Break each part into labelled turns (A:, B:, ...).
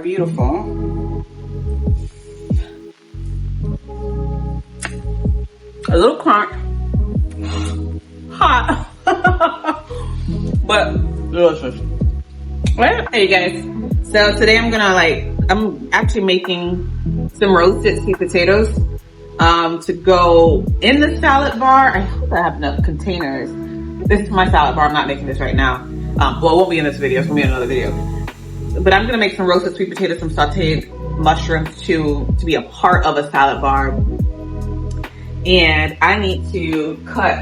A: beautiful. A little crunch. Hot. But delicious. Well, hey guys. So today I'm actually making some roasted sweet potatoes to go in the salad bar. I hope I have enough containers. This is my salad bar. I'm not making this right now. Well, it won't be in this video. It's gonna be in another video. But I'm gonna make some roasted sweet potatoes, some sauteed mushrooms to be a part of a salad bar. And I need to cut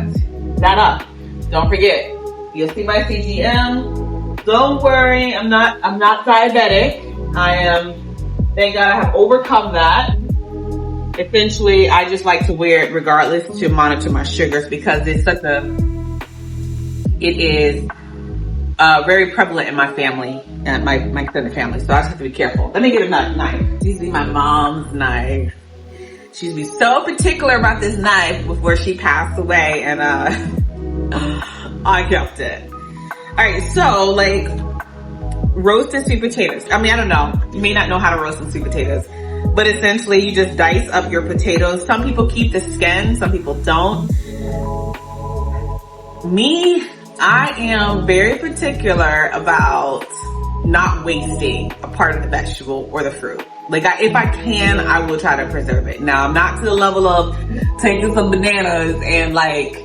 A: that up. Don't forget, you'll see my CGM. Don't worry, I'm not diabetic. I am, thank God I have overcome that. Essentially, I just like to wear it regardless to monitor my sugars because it is very prevalent in my family and my extended family. So I just have to be careful. Let me get a knife. This is my mom's knife. She used to be so particular about this knife before she passed away, and I kept it. All right, so like roasted sweet potatoes. I mean, I don't know. You may not know how to roast some sweet potatoes, but essentially you just dice up your potatoes. Some people keep the skin, some people don't. Me, I am very particular about not wasting a part of the vegetable or the fruit. Like if I can, I will try to preserve it. Now I'm not to the level of taking some bananas and like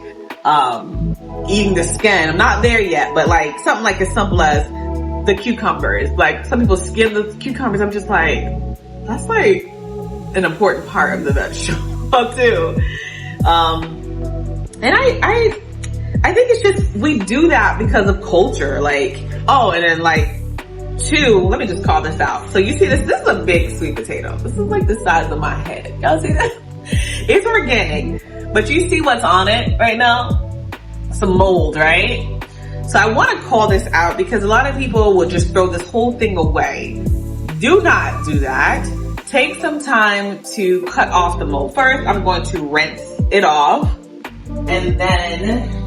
A: eating the skin. I'm not there yet, but like something like as simple as the cucumbers. Like some people skin the cucumbers. I'm just like, that's like an important part of the vegetable too. And I think it's just, we do that because of culture. Like, oh, and then like, two, let me just call this out. So you see this is a big sweet potato. This is like the size of my head. Y'all see that? It's organic, but you see what's on it right now? Some mold, right? So I want to call this out because a lot of people will just throw this whole thing away. Do not do that. Take some time to cut off the mold. First, I'm going to rinse it off, and then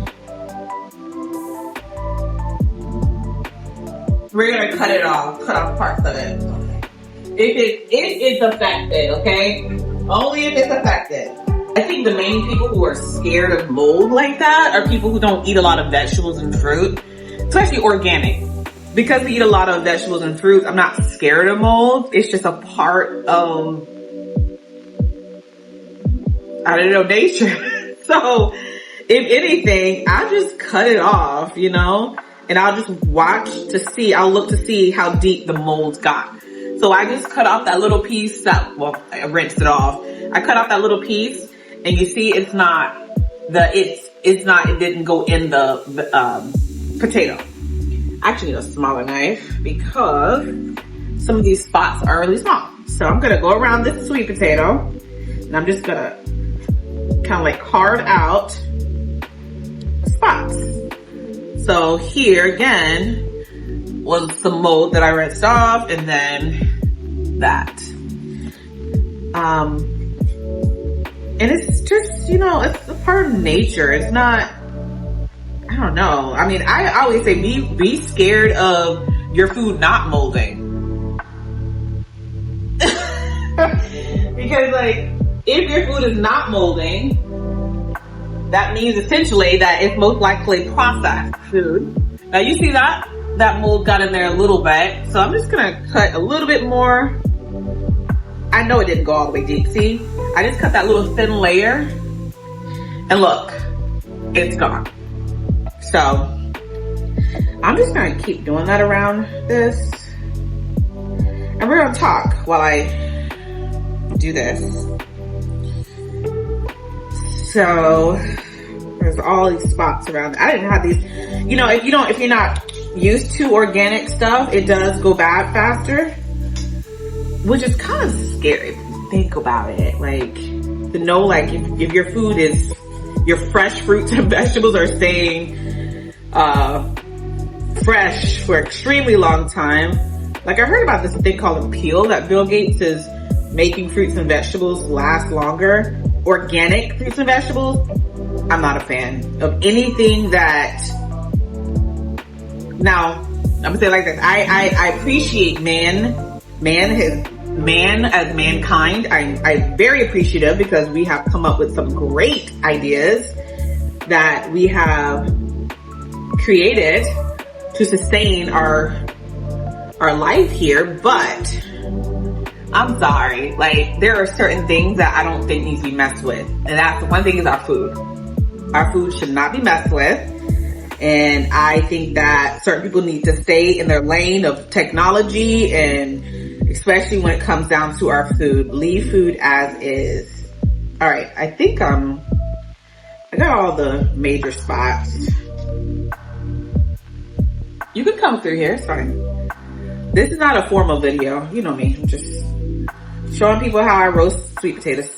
A: we're gonna cut off parts of it. If it's affected, okay? Only if it's affected. I think the main people who are scared of mold like that are people who don't eat a lot of vegetables and fruit, especially organic. Because we eat a lot of vegetables and fruits, I'm not scared of mold. It's just a part of, I don't know, nature. So if anything, I just cut it off, you know? And I'll just I'll look to see how deep the mold's got. So I just cut off that little piece I rinsed it off. I cut off that little piece and you see it didn't go in the potato. I actually need a smaller knife because some of these spots are really small. So I'm gonna go around this sweet potato and I'm just gonna kind of like carve out spots. So here again was some mold that I rinsed off, and then that. And it's just, you know, it's a part of nature. It's not, I don't know. I mean, I always say be scared of your food not molding. Because like, if your food is not molding, that means essentially that it's most likely processed food. Now you see that mold got in there a little bit. So I'm just gonna cut a little bit more. I know it didn't go all the way deep. See, I just cut that little thin layer and look, it's gone. So I'm just gonna keep doing that around this. And we're gonna talk while I do this. So there's all these spots around. I didn't have these, you know, if you're not used to organic stuff, it does go bad faster, which is kind of scary if you think about it. Like, to know like if your food is, your fresh fruits and vegetables are staying fresh for an extremely long time. Like I heard about this thing called a peel that Bill Gates is making fruits and vegetables last longer. Organic fruits and vegetables, I'm not a fan of anything that, now, I'm gonna say it like this, I appreciate men man as mankind, I'm very appreciative because we have come up with some great ideas that we have created to sustain our life here. But I'm sorry, like there are certain things that I don't think need to be messed with. And that's one thing is our food. Our food should not be messed with. And I think that certain people need to stay in their lane of technology, and especially when it comes down to our food, leave food as is. All right, I think I got all the major spots. You can come through here, it's fine. This is not a formal video, you know me. I'm just showing people how I roast sweet potatoes.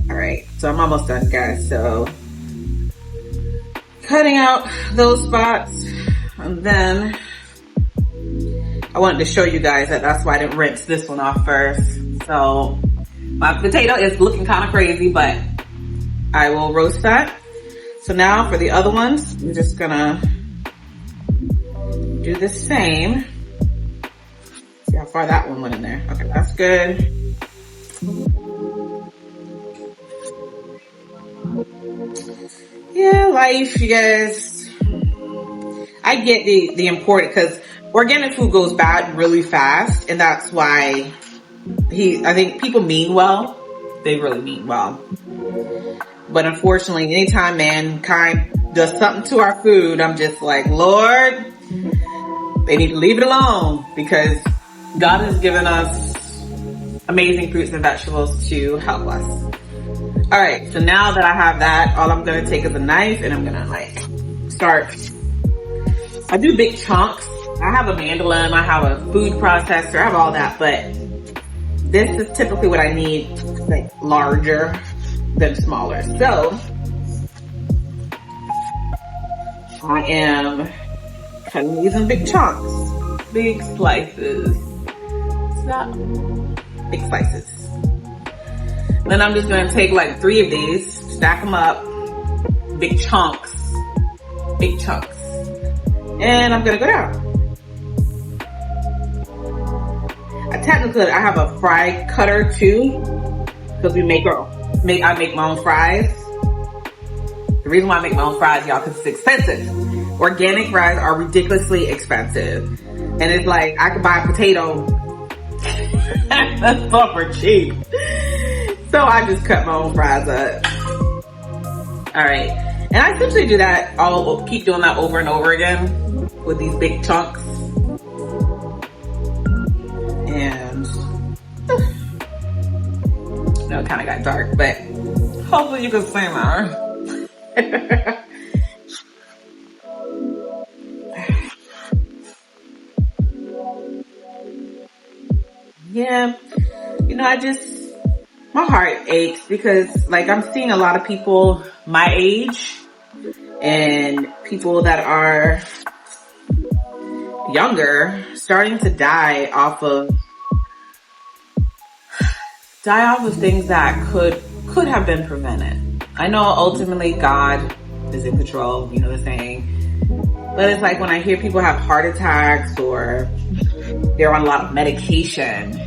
A: All right, so I'm almost done, guys. So cutting out those spots, and then I wanted to show you guys that's why I didn't rinse this one off first. So my potato is looking kind of crazy, but I will roast that. So now for the other ones, I'm just gonna do the same. See how far that one went in there. Okay, that's good. Yeah, life, you guys. I get the important, because organic food goes bad really fast, and that's why I think people mean well. They really mean well. But unfortunately, anytime mankind does something to our food, I'm just like, Lord, they need to leave it alone, because God has given us amazing fruits and vegetables to help us. All right, so now that I have that, all I'm gonna take is a knife, and I'm gonna like start. I do big chunks. I have a mandolin, I have a food processor, I have all that, but this is typically what I need, like larger than smaller. So I am cutting these in big chunks, big slices. Big slices. Then I'm just gonna take like 3 of these, stack them up, big chunks, and I'm gonna go down. I have a fry cutter too, because I make my own fries. The reason why I make my own fries, y'all, because it's expensive. Organic fries are ridiculously expensive, and it's like I could buy a potato that's super cheap. So I just cut my own fries up. All right, and I essentially do that. I'll keep doing that over and over again with these big chunks. And no, it kind of got dark, but hopefully you can see now. Yeah, you know, my heart aches because like I'm seeing a lot of people my age and people that are younger starting to die off of things that could have been prevented. I know ultimately God is in control, you know the saying. But it's like when I hear people have heart attacks or they're on a lot of medication,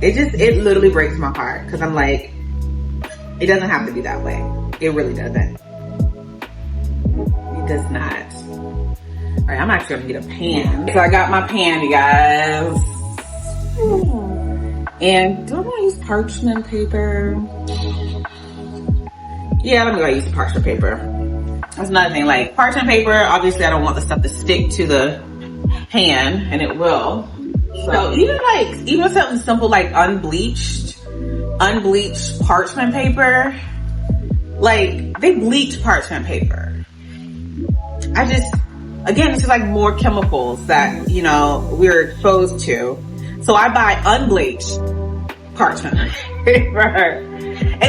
A: it literally breaks my heart, because I'm like, it doesn't have to be that way. It really doesn't. It does not. All right, I'm actually gonna get a pan. So I got my pan, you guys. And do I want to use parchment paper? Yeah, let me go use parchment paper. That's another thing, like parchment paper, obviously I don't want the stuff to stick to the pan, and it will. So even something simple like unbleached parchment paper, like they bleach parchment paper. Again, it's just like more chemicals that, you know, we're exposed to. So I buy unbleached parchment paper. And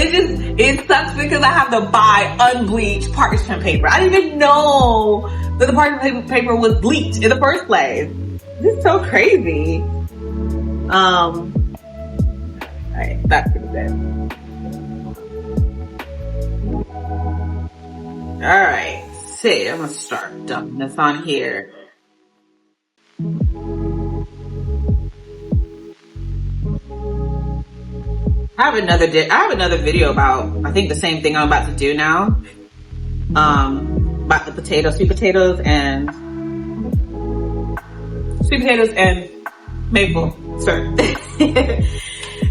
A: it sucks because I have to buy unbleached parchment paper. I didn't even know that the parchment paper was bleached in the first place. This is so crazy. Alright, that's pretty good. Alright, see, I'm gonna start dumping this on here. I have another video about, I think the same thing I'm about to do now. About the sweet potatoes and maple syrup.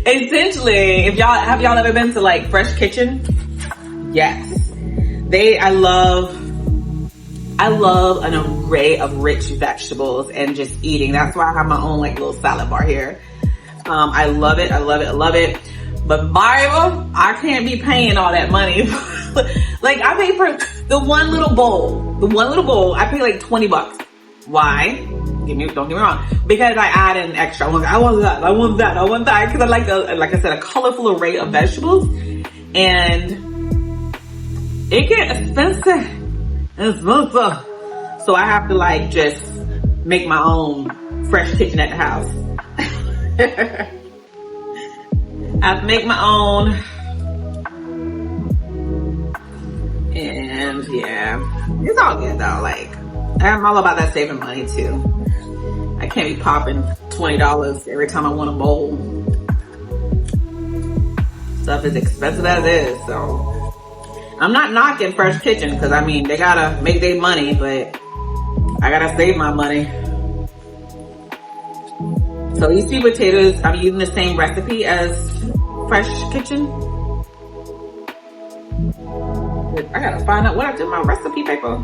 A: Essentially, have y'all ever been to like Fresh Kitchen? Yes. I love an array of rich vegetables and just eating. That's why I have my own like little salad bar here. I love it. But Bible, I can't be paying all that money. Like I pay for the one little bowl. I pay like $20. Why? Don't get me wrong. Because I add in extra. I want that. Because I like a colorful array of vegetables. And it gets expensive. So I have to like just make my own Fresh Kitchen at the house. I have to make my own. And yeah, it's all good though. Like, I'm all about that saving money too. I can't be popping $20 every time I want a bowl. Stuff is expensive as is, so I'm not knocking Fresh Kitchen because I mean they gotta make their money, but I gotta save my money. So these sweet potatoes, I'm using the same recipe as Fresh Kitchen. I gotta find out what I did in my recipe paper.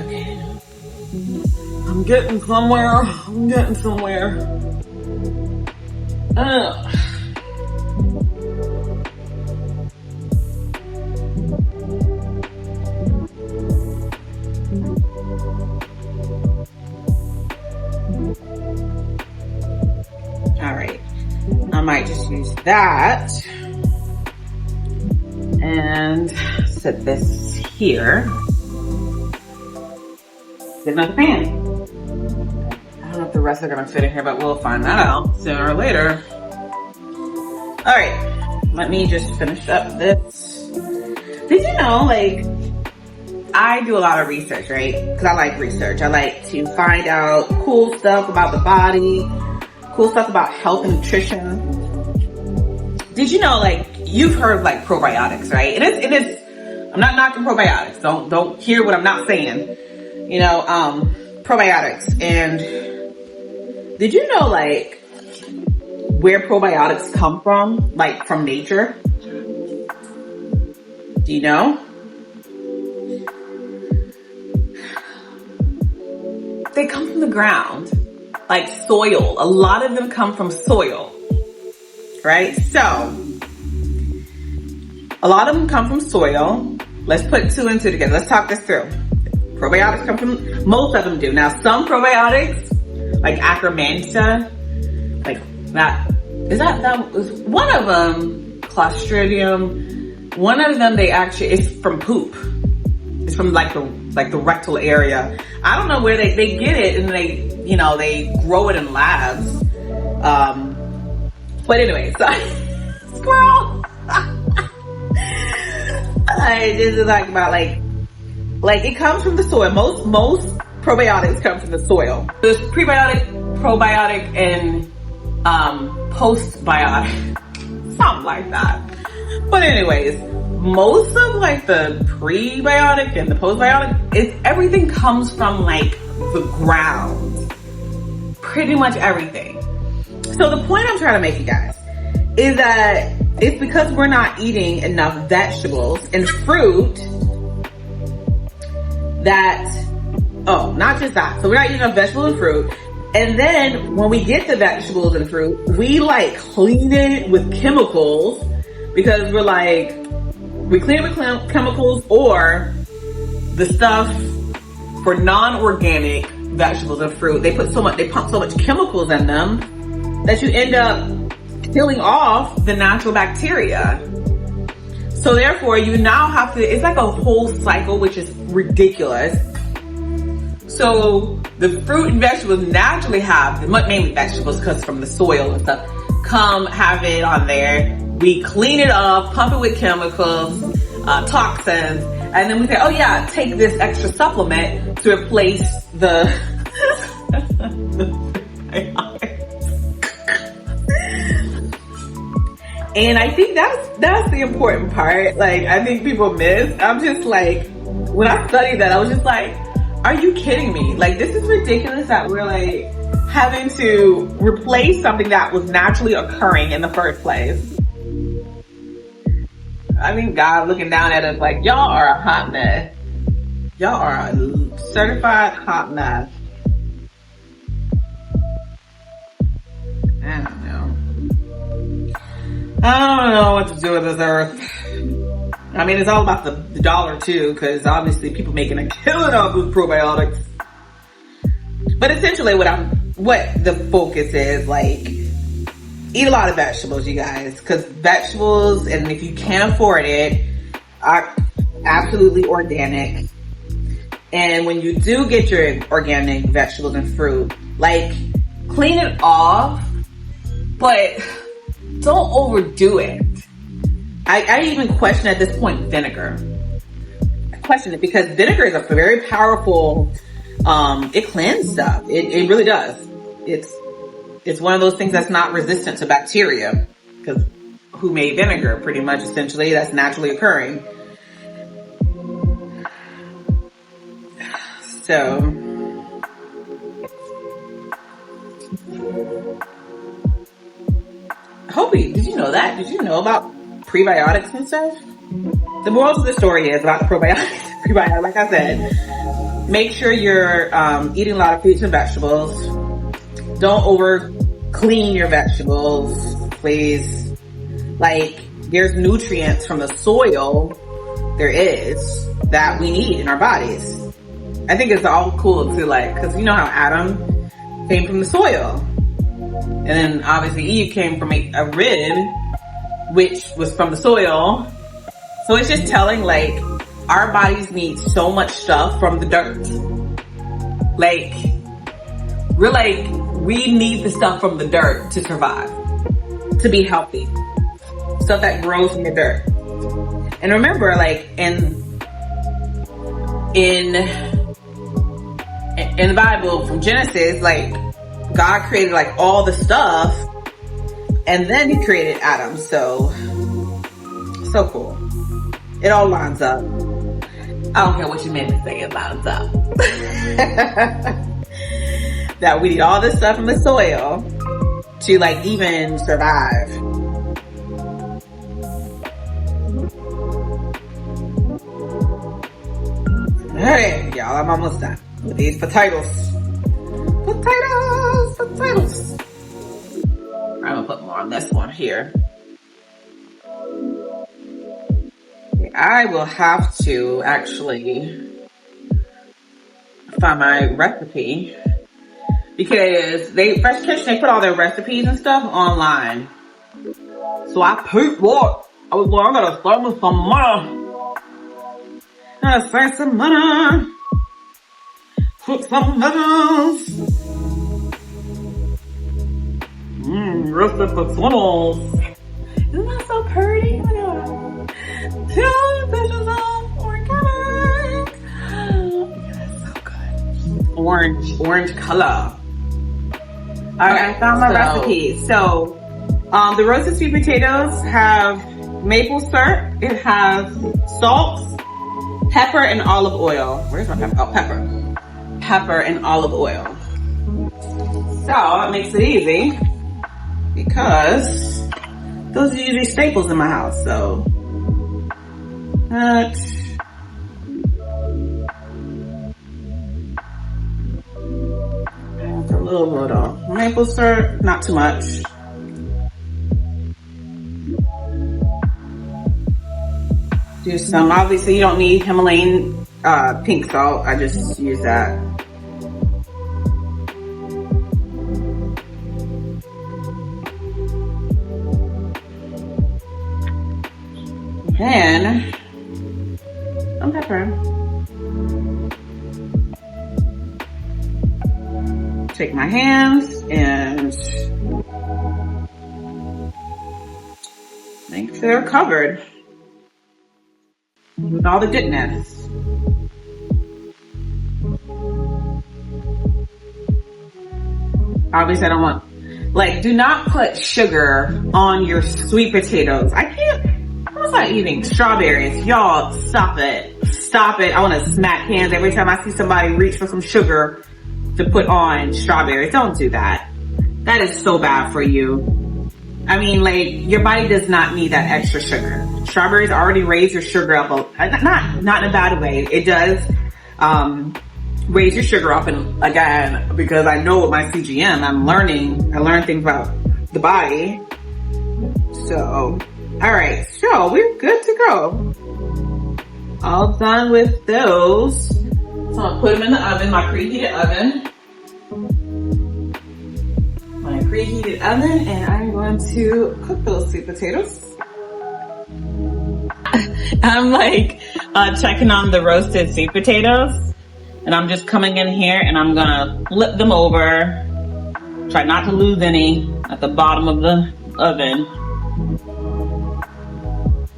A: Okay. I'm getting somewhere. All right. I might just use that and set this here. Get another pan. I don't know if the rest are gonna fit in here, but we'll find that out sooner or later. All right, let me just finish up this. Did you know, like, I do a lot of research, right? Because I like research. I like to find out cool stuff about the body, cool stuff about health and nutrition. Did you know, like, you've heard like probiotics, right? It is, I'm not knocking probiotics. Don't hear what I'm not saying. You know, probiotics. And did you know like where probiotics come from? Like from nature? Do you know? They come from the ground, like soil. A lot of them come from soil, right? So, a lot of them come from soil. Let's put two and two together. Let's talk this through. Probiotics come from, most of them do. Now, some probiotics, like Akkermansia, like that was one of them, Clostridium. One of them, they actually, it's from poop. It's from like the rectal area. I don't know where they get it, and they grow it in labs. But anyway, so squirrel. I just talk about like it comes from the soil. Most probiotics come from the soil. There's prebiotic, probiotic, and postbiotic, something like that. But anyways, most of like the prebiotic and the postbiotic, everything comes from like the ground. Pretty much everything. So the point I'm trying to make, you guys, is that it's because we're not eating enough vegetables and fruit not just that. So we're not eating enough vegetables and fruit. And then when we get the vegetables and fruit, we like clean it with chemicals because we clean it with chemicals, or the stuff for non-organic vegetables and fruit, they pump so much chemicals in them that you end up killing off the natural bacteria. So therefore you now have to, it's like a whole cycle, which is ridiculous. So the fruit and vegetables naturally have, mainly vegetables because from the soil and stuff, have it on there. We clean it up, pump it with chemicals, toxins, and then we say, oh yeah, take this extra supplement to replace the And I think that's the important part. Like, I think people miss. I'm just like, when I studied that, I was just like, are you kidding me? Like, this is ridiculous that we're like having to replace something that was naturally occurring in the first place. I think God looking down at us like, y'all are a hot mess. Y'all are a certified hot mess. I don't know what to do with this earth. I mean, it's all about the dollar too, because obviously people making a killing off of probiotics. But essentially what the focus is, like, eat a lot of vegetables, you guys, because vegetables, and if you can afford it, are absolutely organic. And when you do get your organic vegetables and fruit, like, clean it off, but don't overdo it. I even question at this point vinegar. I question it because vinegar is a very powerful, it cleanses stuff. It really does. It's one of those things that's not resistant to bacteria, because who made vinegar? Pretty much, essentially, that's naturally occurring. So, Hobie, did you know that? Did you know about prebiotics and stuff? The moral of the story is about the probiotics. Prebiotics, like I said, make sure you're eating a lot of fruits and vegetables. Don't over clean your vegetables, please. Like, there's nutrients from the soil, there is, that we need in our bodies. I think it's all cool to, like, because you know how Adam came from the soil. And then obviously Eve came from a rib, which was from the soil. So it's just telling, like, our bodies need so much stuff from the dirt. Like, we're like, we need the stuff from the dirt to survive, to be healthy. Stuff that grows from the dirt. And remember, like, in the Bible, from Genesis, like, God created, like, all the stuff, and then he created Adam. So cool. It all lines up. I don't care what you meant to say, it lines up. That we need all this stuff from the soil to, like, even survive. Alright, y'all, I'm almost done with these potatoes. Potatoes. I'm gonna put more on this one here. I will have to actually find my recipe, because Fresh Kitchen, they put all their recipes and stuff online. So I put what? I was like, I gotta start with some money. Gotta spend some money. Cook some noodles. Roasted potatoes. Isn't that so pretty? Organic. Yeah, that's so good. Orange color. Alright, I found my recipe. So, the roasted sweet potatoes have maple syrup. It has salt, pepper, and olive oil. Where's my pepper? Oh, pepper. Pepper and olive oil. So, it makes it easy, because those are usually staples in my house. So, a little bit of maple syrup, not too much. Do some, obviously you don't need Himalayan pink salt, I just use that. Then, some pepper. Take my hands and make sure they're covered with all the goodness. Obviously, I don't want Like, do not put sugar on your sweet potatoes. What's that eating? Strawberries. Y'all, stop it. Stop it. I want to smack hands every time I see somebody reach for some sugar to put on strawberries. Don't do that. That is so bad for you. I mean, like, your body does not need that extra sugar. Strawberries already raise your sugar up, not in a bad way. It does, raise your sugar up, and again, because I know with my CGM, I learn things about the body. So, alright, so we're good to go. All done with those. So I'm gonna put them in the oven, my preheated oven. My preheated oven, and I'm going to cook those sweet potatoes. I'm like checking on the roasted sweet potatoes, and I'm just coming in here and I'm gonna flip them over. Try not to lose any at the bottom of the oven.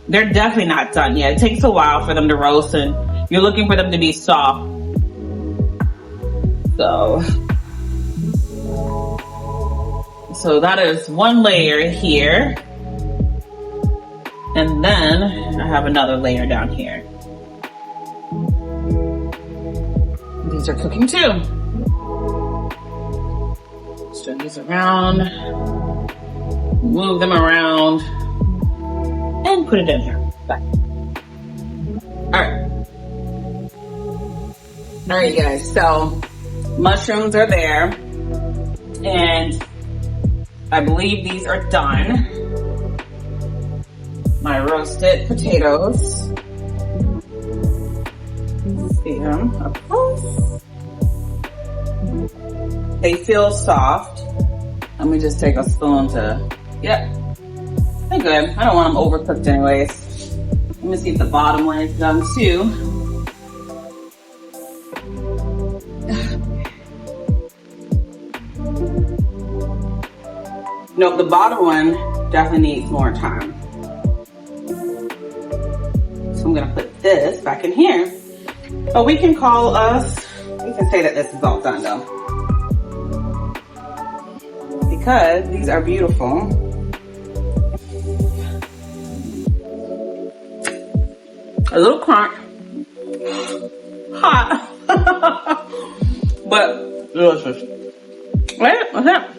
A: They're definitely not done yet. It takes a while for them to roast, and you're looking for them to be soft. So that is one layer here. And then I have another layer down here. These are cooking too. Turn these around, move them around, and put it in here. Back. All right, guys. So mushrooms are there, and I believe these are done. My roasted potatoes. See them up close. They feel soft. Let me just take a spoon to, yep, they're good. I don't want them overcooked anyways. Let me see if the bottom one is done too. Nope, the bottom one definitely needs more time. So I'm gonna put this back in here. But we can say that this is all done though. Because these are beautiful. A little crunch. Hot. But delicious. Right? What's that?